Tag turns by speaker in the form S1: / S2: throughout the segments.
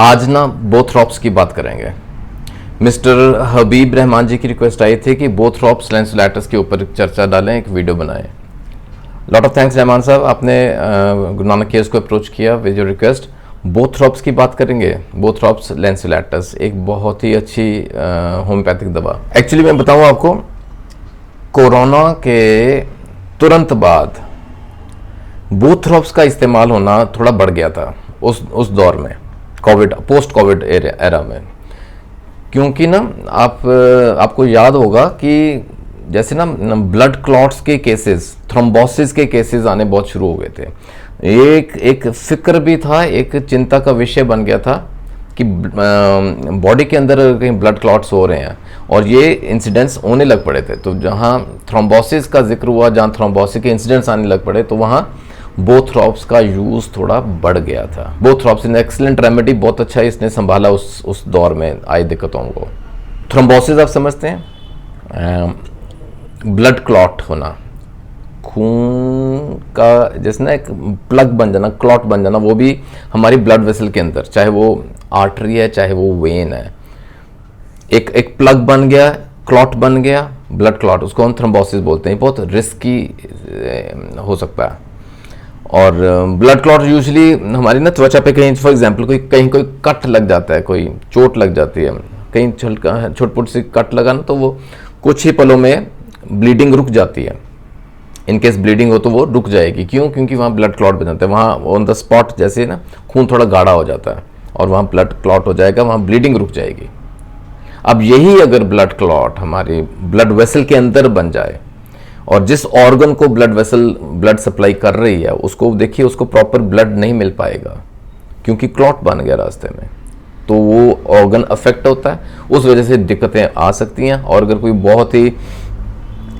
S1: आज ना बोथ्रॉप्स की बात करेंगे। मिस्टर हबीब रहमान जी की रिक्वेस्ट आई थी कि बोथ्रॉप्स लैंसुलेटस के ऊपर चर्चा डालें, एक वीडियो बनाएं। लॉट ऑफ थैंक्स रहमान साहब, आपने गुरु नानक केयर्स को अप्रोच किया विद योर रिक्वेस्ट। बोथ्रॉप्स की बात करेंगे। बोथ्रॉप्स लैंसुलेटस एक बहुत ही अच्छी होम्योपैथिक दवा। एक्चुअली मैं बताऊं आपको, कोरोना के तुरंत बाद बोथ्रॉप्स का इस्तेमाल होना थोड़ा बढ़ गया था उस दौर में, कोविड पोस्ट कोविड एरा में। क्योंकि ना आपको याद होगा कि जैसे ना ब्लड क्लॉट्स के केसेस, थ्रोम्बोसिस के केसेस आने बहुत शुरू हो गए थे। एक फिक्र भी था, एक चिंता का विषय बन गया था कि बॉडी के अंदर कहीं ब्लड क्लॉट्स हो रहे हैं, और ये इंसिडेंट्स होने लग पड़े थे। तो जहाँ थ्रोम्बोसिस का जिक्र हुआ, जहाँ थ्रोम्बोसिस के इंसिडेंट्स आने लग पड़े, तो वहाँ बोथ्रॉप्स का यूज़ थोड़ा बढ़ गया था। बोथ्रॉप्स इन एक्सीलेंट रेमेडी, बहुत अच्छा इसने संभाला उस दौर में आई दिक्कतों को। थ्रोम्बोसिस आप समझते हैं, ब्लड क्लॉट होना, खून का जैसे ना एक प्लग बन जाना, क्लॉट बन जाना, वो भी हमारी ब्लड वेसल के अंदर, चाहे वो आर्टरी है चाहे वो वेन है। एक प्लग बन गया, क्लॉट बन गया, ब्लड क्लॉट, उसको हम थ्रोम्बोसिस बोलते हैं। बहुत रिस्की हो सकता है। और ब्लड क्लॉट यूजुअली हमारी ना त्वचा पे कहीं, फॉर एग्जांपल कहीं कोई कट लग जाता है, कोई चोट लग जाती है, कहीं छोट सी कट लगा ना, तो वो कुछ ही पलों में ब्लीडिंग रुक जाती है। इन केस ब्लीडिंग हो तो वो रुक जाएगी। क्यों? क्योंकि वहाँ ब्लड क्लॉट बन जाता है, वहाँ ऑन द स्पॉट जैसे ना खून थोड़ा गाढ़ा हो जाता है और वहाँ ब्लड क्लॉट हो जाएगा, वहाँ ब्लीडिंग रुक जाएगी। अब यही अगर ब्लड क्लॉट हमारी ब्लड वेसल के अंदर बन जाए, और जिस ऑर्गन को ब्लड वेसल ब्लड सप्लाई कर रही है, उसको देखिए, उसको प्रॉपर ब्लड नहीं मिल पाएगा क्योंकि क्लॉट बन गया रास्ते में, तो वो ऑर्गन अफेक्ट होता है। उस वजह से दिक्कतें आ सकती हैं। और अगर कोई बहुत ही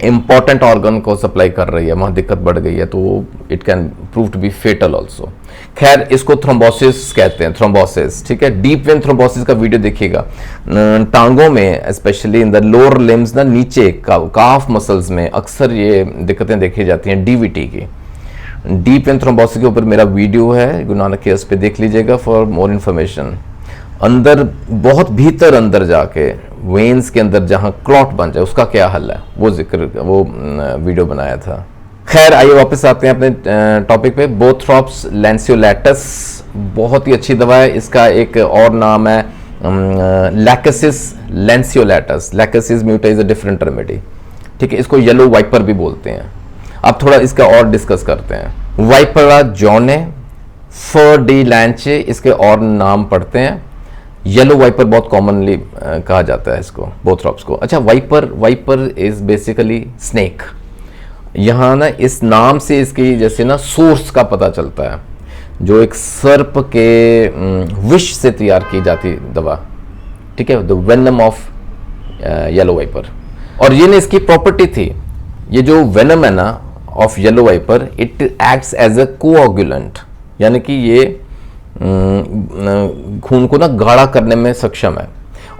S1: इंपॉर्टेंट ऑर्गन को सप्लाई कर रही है, वहाँ दिक्कत बढ़ गई है, तो it can prove to be fatal also. खैर, इसको थ्रोम्बोसिस कहते हैं, थ्रोम्बोसिस, ठीक है। डीप वेन थ्रोम्बोसिस का वीडियो देखिएगा। टांगों में specially in the lower limbs ना, नीचे काफ मसल्स में अक्सर ये दिक्कतें देखी जाती हैं, डीवीटी की। डीप वेन थ्रोम्बोसिस के ऊपर मेरा वीडियो है, गुरु नानक केयर्स पे देख लीजिएगा फॉर मोर इन्फॉर्मेशन। अंदर, बहुत भीतर अंदर जाके वेन्स के अंदर जहां क्लॉट बन जाए, उसका क्या हल है, वो वीडियो बनाया था। खैर, आइए वापस आते हैं अपने टॉपिक पे। बोथ्रॉप्स लैंसुलेटस बहुत ही अच्छी दवा है। इसका एक और नाम है Lachesis lanceolatus. Lachesis muta is a different remedy, ठीक है। इसको येलो वाइपर भी बोलते हैं। अब थोड़ा इसका और डिस्कस करते हैं। वाइपरा जॉने, फर डी लैंचे इसके और नाम पढ़ते हैं। येलो वाइपर बहुत कॉमनली कहा जाता है इसको, बोथ्रॉप्स को। अच्छा, वाइपर इज बेसिकली स्नेक। यहाँ ना इस नाम से इसकी जैसे ना सोर्स का पता चलता है, जो एक सर्प के विष से तैयार की जाती दवा, ठीक है, the venom of yellow viper. और ये ना इसकी प्रॉपर्टी थी, ये जो वेनम है ना of yellow viper, it acts as a coagulant, यानी कि ये खून को ना गाढ़ा करने में सक्षम है।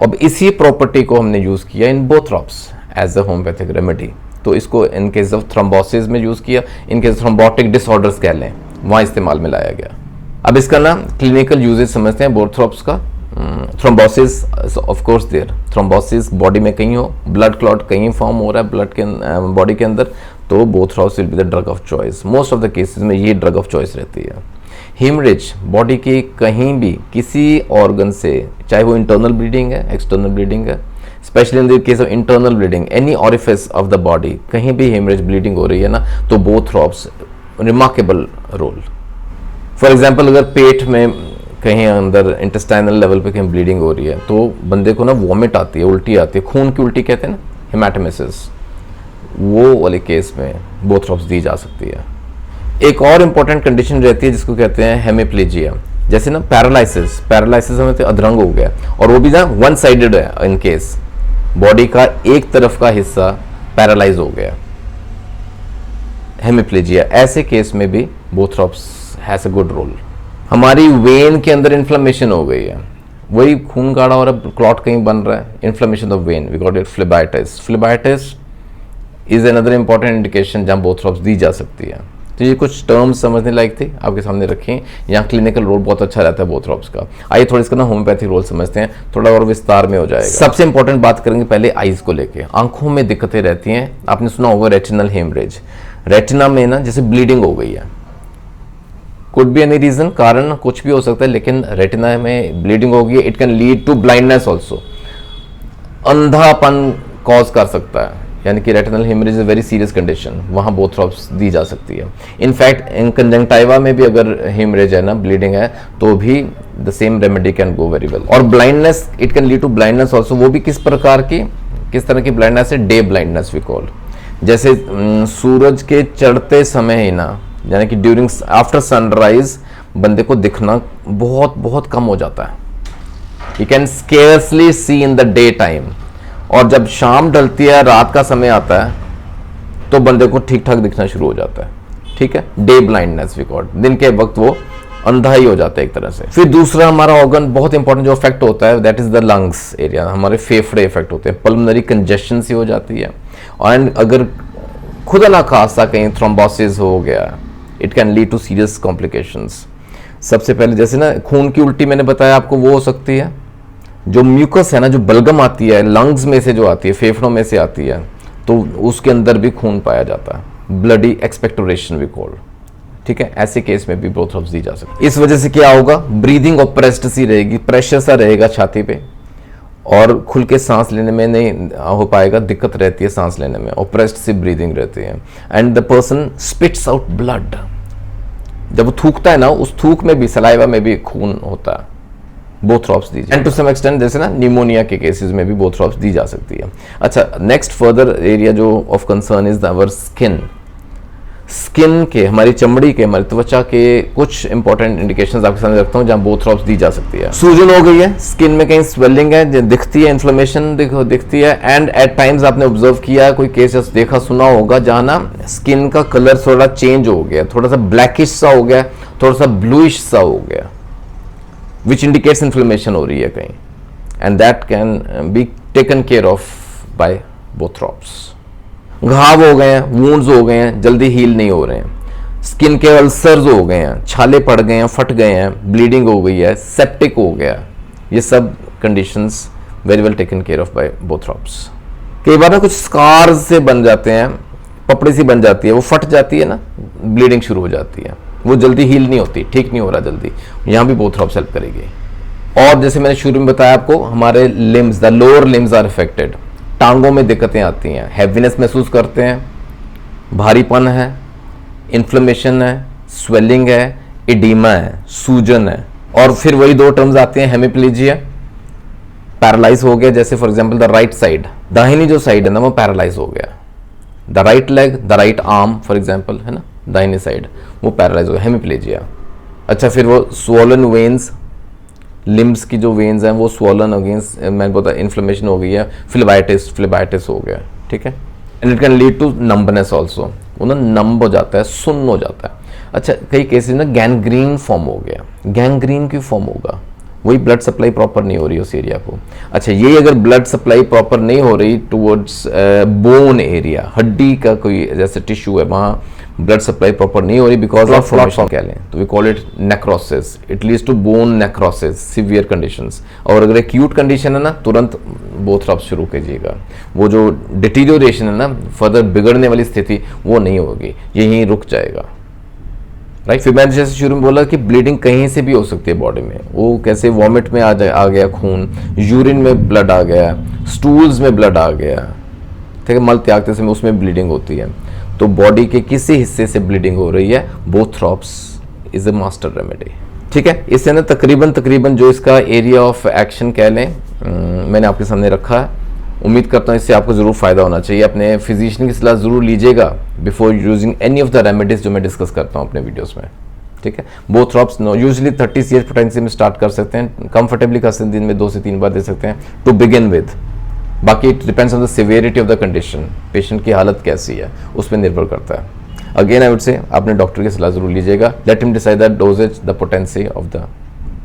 S1: अब इसी प्रॉपर्टी को हमने यूज किया इन बोथ्रॉप्स एज अ होम्योपैथिक रेमेडी। तो इसको इन केस ऑफ थ्रोम्बोसिस में यूज किया, इन केस थ्रोम्बोटिक डिसऑर्डर्स कह लें, वहां इस्तेमाल में लाया गया। अब इसका ना क्लिनिकल यूजेज समझते हैं बोथ्रॉप्स का। Thrombosis, of course there thrombosis body में कहीं हो, ब्लड क्लॉट कहीं फॉर्म हो रहा है ब्लड के बॉडी के अंदर, तो Bothrops will be the drug of choice. Most of the cases में ये ड्रग ऑफ चॉइस रहती है। हेमरेज, बॉडी की कहीं भी किसी ऑर्गन से, चाहे वो इंटरनल ब्लीडिंग है, एक्सटर्नल ब्लीडिंग है, specially in the case of internal bleeding, any orifice of the body, कहीं भी हेमरेज ब्लीडिंग हो रही है ना, तो बोथ्रॉप्स रिमार्केबल रोल। फॉर एग्जांपल, अगर पेट में कहीं अंदर इंटेस्टाइनल लेवल पे कहीं ब्लीडिंग हो रही है, तो बंदे को ना वॉमिट आती है, उल्टी आती है, खून की उल्टी कहते हैं ना, हेमाटोमेसिस, वो वाले केस में बोथ्रॉप्स दी जा सकती है। एक और इंपॉर्टेंट कंडीशन रहती है जिसको कहते हैं हेमिप्लेजिया। जैसे ना पैरालिसिस हमें तो अधरंग हो गया, और वो भी ना वन साइडेड है, इन केस बॉडी का एक तरफ का हिस्सा पैरालाइज हो गया, हेमिप्लेजिया, ऐसे केस में भी बोथ्रॉप्स हैज अ गुड रोल। हमारी वेन के अंदर इन्फ्लेमेशन हो गई है, वही खून गाढ़ा हो रहा है, क्लॉट कहीं बन रहा है, inflammation of vein, we got it phlebitis. Phlebitis is another important indication जहां बोथ्रॉप्स दी जा सकती है। तो ये कुछ टर्म्स समझने लायक थी, आपके सामने रखें। यहाँ क्लिनिकल रोल बहुत अच्छा रहता है बोथ्रॉप्स का। आइए थोड़ा इसका ना होम्योपैथिक रोल समझते हैं, थोड़ा और विस्तार में हो जाएगा। सबसे इंपॉर्टेंट बात करेंगे पहले आईज को लेके। आंखों में दिक्कतें रहती हैं, आपने सुना होगा रेटिनल हेमरेज। रेटिना में ना जैसे ब्लीडिंग हो गई है, कुड बी एनी रीजन, कारण कुछ भी हो सकता है, लेकिन रेटिना में ब्लीडिंग हो गई है, it can lead to blindness also, अंधापन कॉज कर सकता है, यानी कि retinal haemorrhage is a very serious condition, वहाँ बोथ्रॉप्स दी जा सकती है। इनफैक्ट इन कंजंक्टिवा में भी अगर हेमरेज है ना, ब्लीडिंग है, तो भी the same remedy can go very well. और blindness, it can lead to blindness also. वो भी किस प्रकार की, किस तरह की ब्लाइंडनेस है? Day blindness we call. जैसे सूरज के चढ़ते समय ही ना, यानी कि ड्यूरिंग आफ्टर सनराइज बंदे को दिखना बहुत बहुत कम हो जाता है, you can scarcely see in the day time. और जब शाम ढलती है, रात का समय आता है, तो बंदे को ठीक ठाक दिखना शुरू हो जाता है, ठीक है, डे ब्लाइंडनेस वी कॉल। दिन के वक्त वो अंधा ही हो जाता है एक तरह से। फिर दूसरा हमारा ऑर्गन बहुत इंपॉर्टेंट जो इफेक्ट होता है, that is the lungs area, हमारे फेफड़े इफेक्ट होते हैं, पल्मोनरी कंजेशन सी हो जाती है। एंड अगर खुदा ना खासा कहीं थ्रोम्बोसिस हो गया, it can lead to serious complications. सबसे पहले जैसे ना खून की उल्टी मैंने बताया आपको, वो हो सकती है। जो म्यूकस है ना, जो बलगम आती है लंग्स में से, जो आती है फेफड़ों में से आती है, तो उसके अंदर भी खून पाया जाता है, ब्लडी एक्सपेक्टोरेशन वी कॉल, ठीक है। ऐसे केस में भी बोथ्रॉप्स दी जा सकती है। इस वजह से क्या होगा? ब्रीदिंग ऑप्रेस्ड सी रहेगी, प्रेशर सा रहेगा छाती पे, और खुल के सांस लेने में नहीं हो पाएगा, दिक्कत रहती है सांस लेने में, ऑप्रेस्ड सी ब्रीदिंग रहती है। And the person spits out blood, जब वो थूकता है ना, उस थूक में भी, सलाइवा में भी खून होता है, बोथ्रॉप्स दीजिए। एंड टू सम एक्सटेंट जैसे ना निमोनिया के केसेस में भी बोथ्रॉप्स दी जा सकती है। अच्छा, नेक्स्ट फर्दर एरिया जो of concern is our skin. Skin के, हमारी चमड़ी के, हमारी त्वचा के कुछ इंपॉर्टेंट इंडिकेशंस आपके सामने रखता हूँ जहाँ बोथ्रॉप्स दी जा सकती है। सूजन हो गई है, स्किन में कहीं स्वेलिंग है दिखती है, इन्फ्लेमेशन दिखती है, एंड एट टाइम्स आपने ऑब्जर्व किया कोई केस देखा सुना होगा जहाँ ना स्किन का कलर थोड़ा चेंज हो गया, थोड़ा सा ब्लैकिश सा हो गया, थोड़ा सा ब्लूइश सा हो गया, which indicates inflammation हो रही है कहीं, and that can be taken care of by bothrops। घाव हो गए हैं, wounds हो गए हैं, जल्दी हील नहीं हो रहे हैं, स्किन के अल्सर्स हो गए हैं, छाले पड़ गए हैं, फट गए हैं, ब्लीडिंग हो गई है, सेप्टिक हो गया, ये सब conditions very well taken care of by Bothrops. कई बार ना कुछ स्कार्स से बन जाते हैं, पपड़ी सी बन जाती है, वो फट जाती है ना, ब्लीडिंग शुरू हो जाती है, वो जल्दी हील नहीं होती, ठीक नहीं हो रहा जल्दी, यहाँ भी बोथ्रॉप्स हेल्प करेगी। और जैसे मैंने शुरू में बताया आपको, हमारे limbs, the lower limbs are affected, टांगों में दिक्कतें आती हैं, हैवीनेस महसूस करते हैं, भारीपन है, इन्फ्लेमेशन है, स्वेलिंग है, एडिमा है, सूजन है। और फिर वही दो टर्म्स आते हैं, हेमिप्लीजिया, पैरालाइज हो गया, जैसे for example the right side, दाहिनी जो साइड है ना वो पैरालाइज हो गया, the right leg, the right arm for example, है ना, दाहिनी साइड वो पैरालाइज हो गया, हेमिप्लेजिया। अच्छा, फिर वो स्वॉलन वेन्स, लिम्स की जो वेन्स हैं वो स्वॉलन अगेंस्ट, मैंने बोला इन्फ्लेमेशन हो गई है, फ्लेबाइटिस हो गया, ठीक है। And it can lead to numbness also, वो ना नंब हो जाता है, सुन्न हो जाता है। अच्छा, कई केसेस में गैंग्रीन फॉर्म हो गया, गैंग्रीन क्यों फॉर्म होगा? वही ब्लड सप्लाई प्रॉपर नहीं हो रही उस एरिया को। अच्छा, ये अगर ब्लड सप्लाई प्रॉपर नहीं हो रही टुवर्ड्स बोन एरिया, हड्डी का कोई जैसे टिश्यू है, वहाँ ब्लड सप्लाई प्रॉपर नहीं हो रही बिकॉज ऑफ फॉर्मेशन कह लें, तो we call it necrosis, it leads to bone necrosis, severe conditions. और अगर एक्यूट कंडीशन है ना, तुरंत बोथ्रॉप्स शुरू कीजिएगा, वो जो डिटीरियोरेशन है ना, फर्दर बिगड़ने वाली स्थिति वो नहीं होगी, यहीं रुक जाएगा, राइट। फिर मैंने जैसे शुरू में बोला कि ब्लीडिंग कहीं से भी हो सकती है बॉडी में, वो कैसे वॉमिट में आ गया खून, यूरिन में ब्लड आ गया, स्टूल्स में ब्लड आ गया, ठीक है, मल त्यागते समय उसमें ब्लीडिंग होती है, तो बॉडी के किसी हिस्से से ब्लीडिंग हो रही है, बोथ्रॉप्स इज अ मास्टर रेमेडी, ठीक है। इससे ना तकरीबन जो इसका एरिया ऑफ एक्शन कह लें, मैंने आपके सामने रखा है। उम्मीद करता हूँ इससे आपको ज़रूर फ़ायदा होना चाहिए। अपने फिजिशियन की सलाह ज़रूर लीजिएगा before using any of the remedies जो मैं डिस्कस करता हूँ अपने वीडियोस में, ठीक है। बोथ्रॉप्स यूजुअली 30 सीएच पोटेंसी में स्टार्ट कर सकते हैं, कंफर्टेबली कर सकते हैं, दिन में 2 से 3 बार दे सकते हैं टू बिगिन विद। बाकी it depends on the severity of the condition, patient की हालत कैसी है उस पर निर्भर करता है। अगेन आई वुड से आपने डॉक्टर की सलाह जरूर लीजिएगा, let him decide the dosages, the potency of the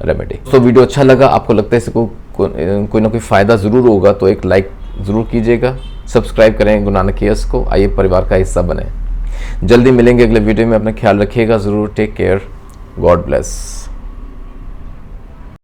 S1: remedy. तो वीडियो अच्छा लगा, आपको लगता है इसको कोई ना कोई फ़ायदा ज़रूर होगा, तो एक लाइक ज़रूर कीजिएगा, सब्सक्राइब करें गुरु नानक केयर्स को, आइए परिवार का हिस्सा बने। जल्दी मिलेंगे अगले वीडियो में, अपना ख्याल रखिएगा ज़रूर। Take care, God bless.